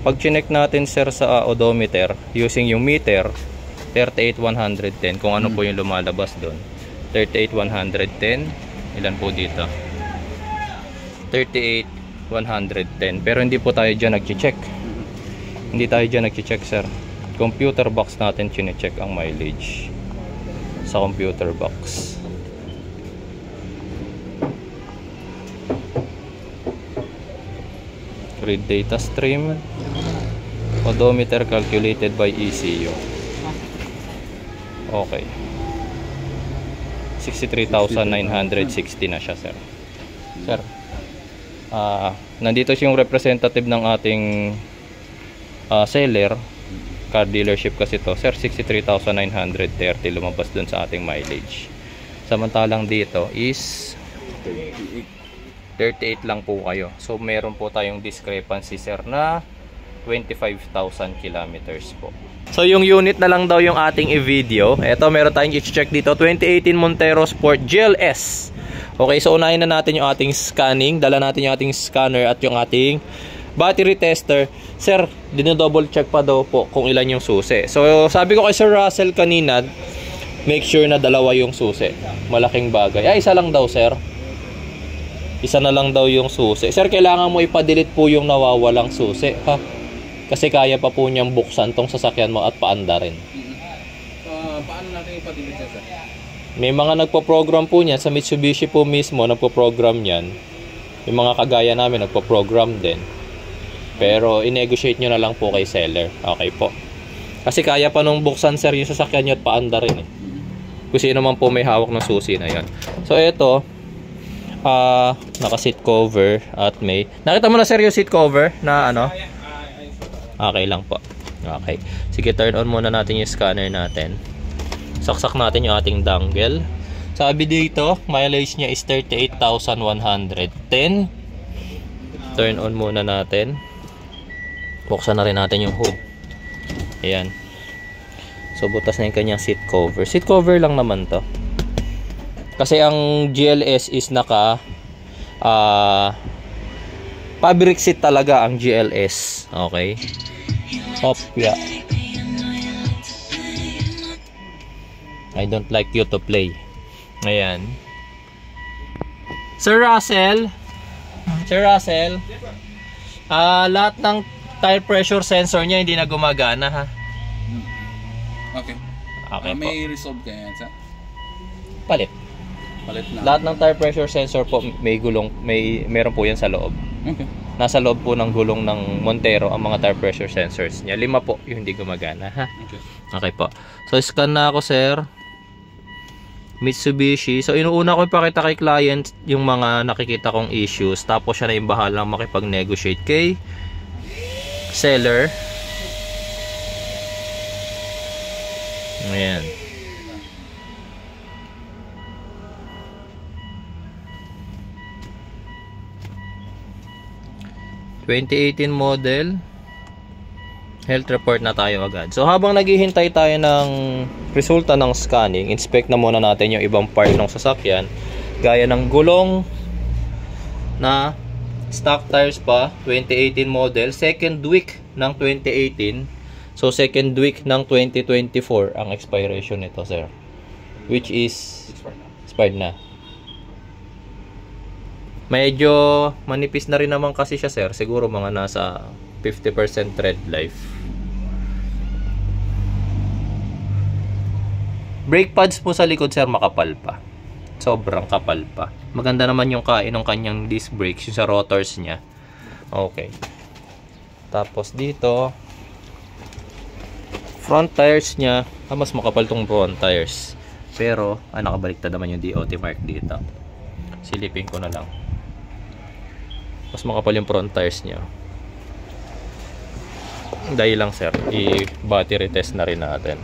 Pag chinek natin sir sa odometer using yung meter, 38,110 kung ano po yung lumalabas doon. 38,110. Ilan po dito? 38,110. Pero hindi po tayo dyan nag-check. Hindi tayo dyan nag-check sir. Computer box natin chine-check ang mileage. Sa computer box. Read data stream. Odometer calculated by ECU. Okay. 63,960 na siya sir. Sir, nandito yung representative ng ating seller. Car dealership kasi to sir. 63,930 lumabas dun sa ating mileage. Samantalang dito is 38 lang po kayo. So meron po tayong discrepancy sir na 25,000 kilometers po. So yung unit na lang daw yung ating i-video. Ito meron tayong i-check dito, 2018 Montero Sport GLS. Okay, so unahin na natin yung ating scanning. Dala natin yung ating scanner at yung ating battery tester. Sir, dino-double check pa daw po kung ilan yung susi. So sabi ko kay Sir Russell kanina, make sure na dalawa yung susi. Malaking bagay. Ay, isa lang daw sir. Isa na lang daw yung susi. Sir, kailangan mo ipa-delete po yung nawawalang susi, ha? Kasi kaya pa po niyang buksan tong sasakyan mo at paanda rin. Paano natin ipa-delete sir? May mga nagpo-program po niyan. Sa Mitsubishi po mismo, nagpo-program niyan. Yung mga kagaya namin, nagpo-program din. Pero, i-negotiate nyo na lang po kay seller. Okay po. Kasi kaya pa nung buksan, sir, yung sasakyan nyo at paanda rin, eh. Kung sino man po may hawak ng susi na yan. So, ito, naka seat cover at may nakita mo na sir yung seat cover na ano, okay lang po. Okay, sige, turn on muna natin yung scanner natin. Saksak natin yung ating dongle. Sabi dito mileage nya is 38,110. Turn on muna natin. Buksan na rin natin yung hood. Ayan, so butas na yung kanyang seat cover. Seat cover lang naman to. Kasi ang GLS is naka fabric seat talaga ang GLS. Okay. Hop, yeah. I don't like you to play. Ayan. Sir Russell. Sir Russell. Lahat ng tire pressure sensor niya hindi na gumagana, ha. Okay. Okay po. May resolve kaya yan sir? Palit. Palit na. Lahat ng tire pressure sensor po may gulong, meron po yan sa loob. Okay. Nasa loob po ng gulong ng Montero ang mga tire pressure sensors niya. 5 po yung hindi gumagana, ha. Okay. Okay po. So scan na ako sir. Mitsubishi. So inuuna ko ipakita kay client yung mga nakikita kong issues. Tapos siya na yung bahalang makipag-negotiate kay seller. Ayan. ...2018 model... ...health report na tayo agad. So habang naghihintay tayo ng... ...resulta ng scanning... ...inspect na muna natin yung ibang part ng sasakyan... ...gaya ng gulong... ...na... ...stock tires pa... ...2018 model... ...second week ng 2018... ...so second week ng 2024... ...ang expiration nito sir... ...which is... ...expired na. Medyo manipis na rin naman kasi siya sir. Siguro mga nasa 50% tread life. Brake pads po sa likod sir makapal pa. Sobrang kapal pa. Maganda naman yung kain ng kanyang disc brakes. Yung sa rotors niya. Okay. Tapos dito front tires niya. Mas makapal tong front tires. Pero nakabaliktad naman yung DOT mark dito. Silipin ko na lang. Mas makapal yung front tires niya. Dahil lang sir, i-battery test na rin natin.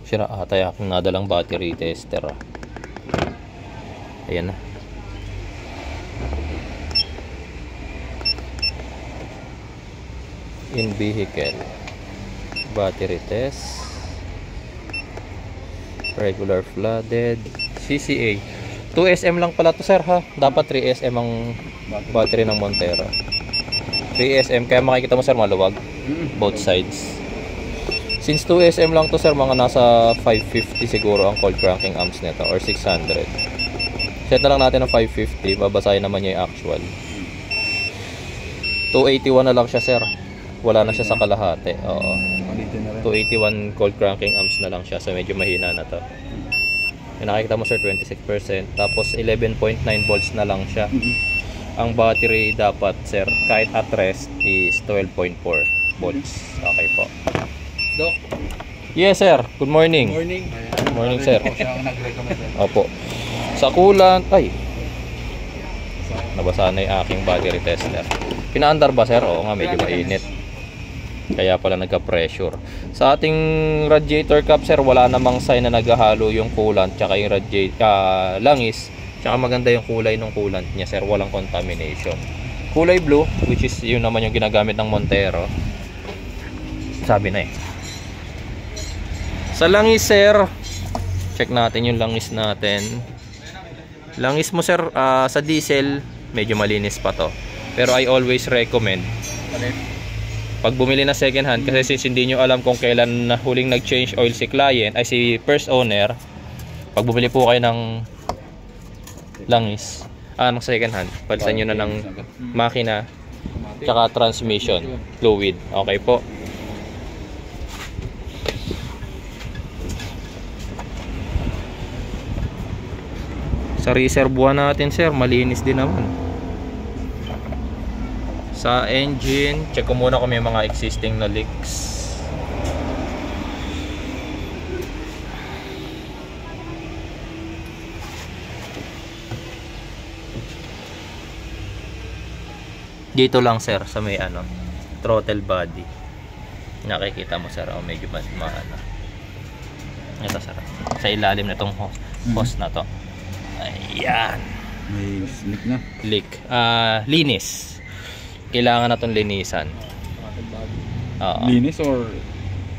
Sira ata yung nadalang battery tester. Ayan na. in vehicle. Battery test. Regular flooded. CCA. 2SM lang pala to sir ha. Dapat 3SM ang battery ng Montero. 3SM kaya makikita mo sir maluwag. Both sides. Since 2SM lang to sir, mga nasa 550 siguro ang cold cranking amps nito or 600. Set na lang natin ng 550. Babasahin naman niya yung actual. 281 na lang siya sir. Wala na siya sa kalahati. Oo. 281 cold cranking amps na lang siya. So medyo mahina na to. Yung nakikita mo sir 26%. Tapos 11.9 volts na lang siya. Ang battery dapat sir kahit at rest is 12.4 volts. Okay po. Doc. Yes sir. Good morning. Morning. Good morning sir. Siya ang nag-recommend. Opo. Sa coolant, ay nabasa na yung aking battery tester. Pinaandar ba sir? Oo nga, medyo mainit. Kaya pala nagka-pressure. Sa ating radiator cap sir, wala namang sign na naghahalo yung coolant tsaka yung langis. Tsaka maganda yung kulay ng coolant niya sir, walang contamination. Kulay blue, which is yun naman yung ginagamit ng Montero. Sabi na eh. Sa langis sir, check natin yung langis natin. Langis mo sir, sa diesel medyo malinis pa to. Pero I always recommend pag bumili na second hand, kasi since hindi nyo alam kung kailan huling nag-change oil si client, ay si first owner, pag bumili po kayo ng langis, ng second hand, palitan nyo na ng makina tsaka transmission fluid. Okay po. Sa reservoir natin sir, malinis din naman. Sa engine, check ko muna kung may mga existing na leaks. Dito lang sir, sa may throttle body. Nakikita mo sir, medyo maano. Ito sir, sa ilalim na itong hose na to. Ayan. May leak na. Leak. Linis. Kailangan na itong linisan. Linis or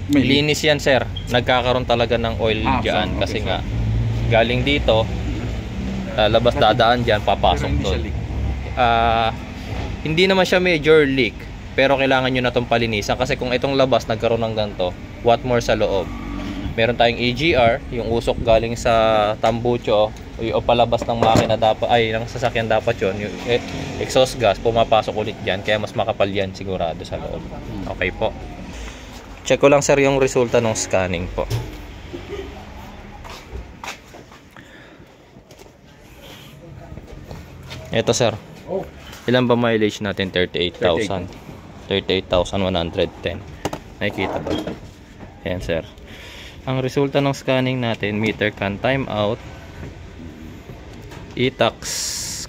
may linis yan sir. Nagkakaroon talaga ng oil dyan. Kasi nga galing dito, labas dadaan dyan, papasok doon. Hindi naman siya major leak, pero kailangan nyo na itong palinisan. Kasi kung itong labas nagkaroon ng ganito, what more sa loob. Meron tayong EGR, yung usok galing sa tambucho o palabas ng makina dapat, ay ng sasakyan dapat yon, yung exhaust gas pumapasok ulit diyan, kaya mas makapal yan sigurado sa loob. Okay po. Check ko lang sir yung resulta ng scanning po. Ito sir. Ilan ba mileage natin? 38,000. 38,110. Nakikita ba? Ayan sir. Ang resulta ng scanning natin, meter can timeout, e-tax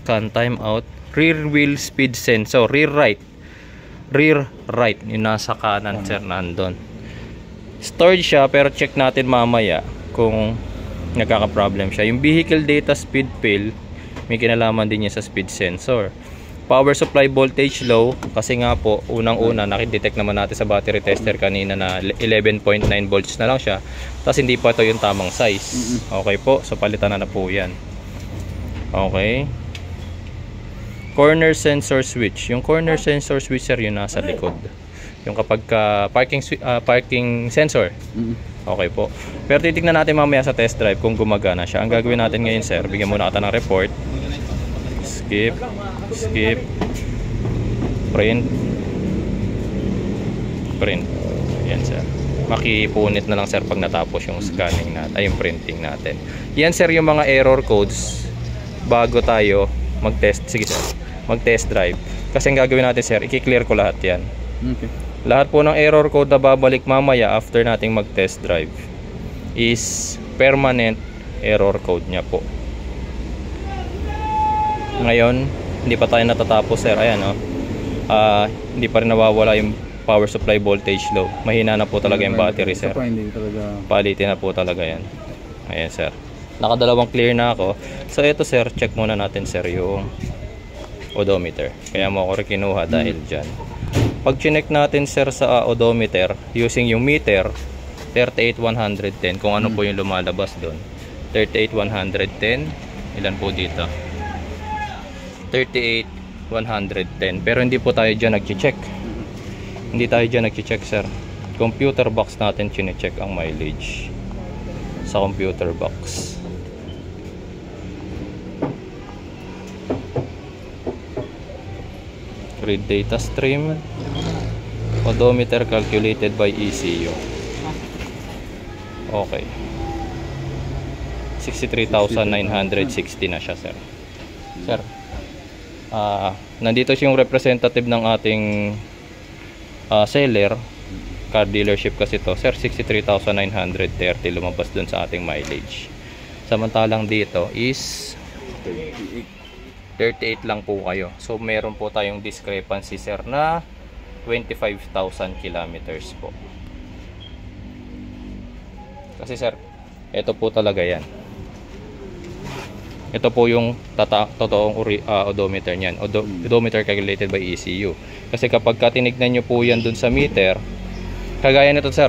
can timeout, rear wheel speed sensor, rear right, yung nasa kanan sir, nandun. Stored siya, pero check natin mamaya kung nagkaka-problem siya. Yung vehicle data speed fill, may kinalaman din niya sa speed sensor. Power supply voltage low, kasi nga po unang-una nakidetect naman natin sa battery tester kanina na 11.9 volts na lang siya, tapos hindi pa ito yung tamang size. Okay po, so palitan na po yan. Okay, corner sensor switch. Yung corner sensor switch sir, yung nasa likod, yung kapag parking sensor. Okay po, pero titignan natin mamaya sa test drive kung gumagana siya. Ang gagawin natin ngayon sir, bigyan muna kita ng report. Skip, print. Yan sir, makipunit na lang sir pag natapos yung scanning natin, ay yung printing natin. Yan sir yung mga error codes bago tayo mag-test. Sige sir, mag-test drive. Kasi ang gagawin natin sir, i-clear ko lahat yan. Okay. Lahat po ng error code na babalik mamaya after nating mag-test drive is permanent error code nya po. Ngayon, hindi pa tayo natatapos sir. Ayan hindi pa rin nawawala yung power supply voltage low. Mahina na po talaga yung battery sir. Palitin na po talaga yan. Ayan sir, nakadalawang clear na ako. So ito sir, check muna natin sir yung odometer. Kaya mo ako rin kinuha dahil dyan. Pag chinek natin sir sa odometer using yung meter, 38,110 kung ano po yung lumalabas doon. 38,110. Ilan po dito? 38,110. Pero hindi po tayo dyan nag-check. Hindi tayo dyan nag-check sir. Computer box natin chine-check ang mileage. Sa computer box. Read data stream. Odometer calculated by ECU. Okay. 63,960 na siya sir. Sir, nandito yung representative ng ating seller. Car dealership kasi to sir. 63,930 lumabas dun sa ating mileage. Samantalang dito is 38 lang po kayo. So meron po tayong discrepancy sir na 25,000 kilometers po. Kasi sir, ito po talaga yan. Ito po yung totoong odometer niyan. Odometer calculated by ECU. Kasi kapag tinignan nyo po yan dun sa meter, kagaya nito sir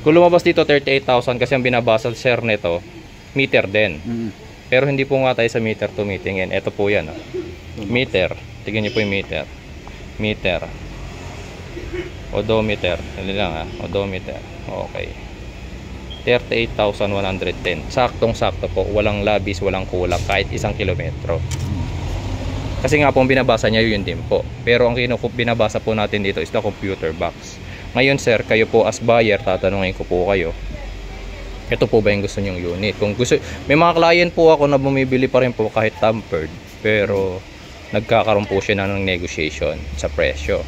kung lumabas dito 38,000 kasi ang binabasa sir nito, meter din. Pero hindi po nga tayo sa meter to meetingin. Ito po yan. Meter. Tignan nyo po yung meter. Meter. Odometer. Hindi lang odometer. Okay. 38,110. Saktong-sakto po. Walang labis, walang kulang. Kahit 1 kilometro. Kasi nga po binabasa niya yun din po. Pero ang binabasa po natin dito is the computer box. Ngayon sir, kayo po as buyer, tatanungin ko po kayo. Ito po ba yung gusto nyong unit? Kung gusto, may mga client po ako na bumibili pa rin po kahit tampered. Pero nagkakaroon po siya ng negotiation sa presyo.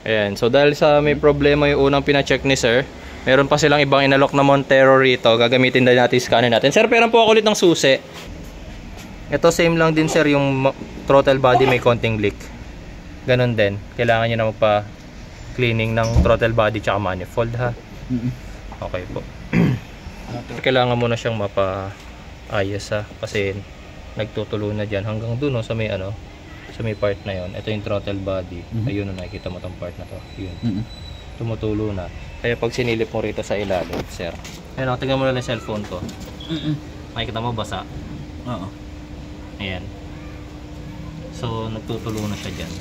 Ayan, so dahil sa may problema yung unang pina-check ni sir, meron pa silang ibang inalok na Montero rito. Gagamitin din natin yung scanner natin. Sir, pero po ako ulit ng susi. Ito same lang din sir, yung throttle body may konting leak. Ganon din. Kailangan nyo na magpa-cleaning ng throttle body tsaka manifold ha. Okay po. Kailangan mo na siyang mapa-ayos ha. Kasi nagtutulo na dyan hanggang dun sa may sa may part na yon. Ito yung throttle body. Ayun na, nakikita mo tong part na to. Yun. Tumutulo na. Kaya pag sinilip mo rito sa ilalim, sir. Ayun, tingnan mo na lang yung cellphone ko. Makikita mo basa. Oo. Ayan. So, nagtutulo na siya dyan.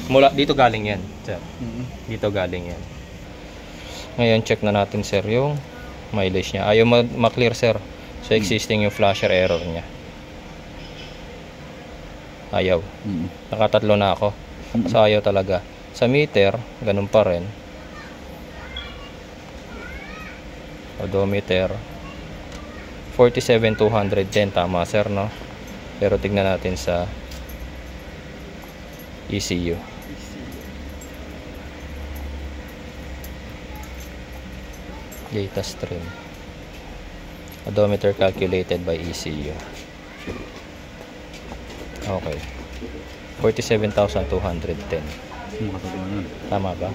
Mula, dito galing yan, sir. Dito galing yan. Ngayon, check na natin, sir, yung mileage niya. Ayaw ma-clear, sir. So, existing yung flasher error niya. Ayaw. Nakatatlo na ako. So, ayaw talaga. Sa meter, ganun pa rin. Odometer 47,210. Tama sir, no? Pero tignan natin sa ECU. Data stream. Odometer calculated by ECU. Okay. 47,210. Tama ba?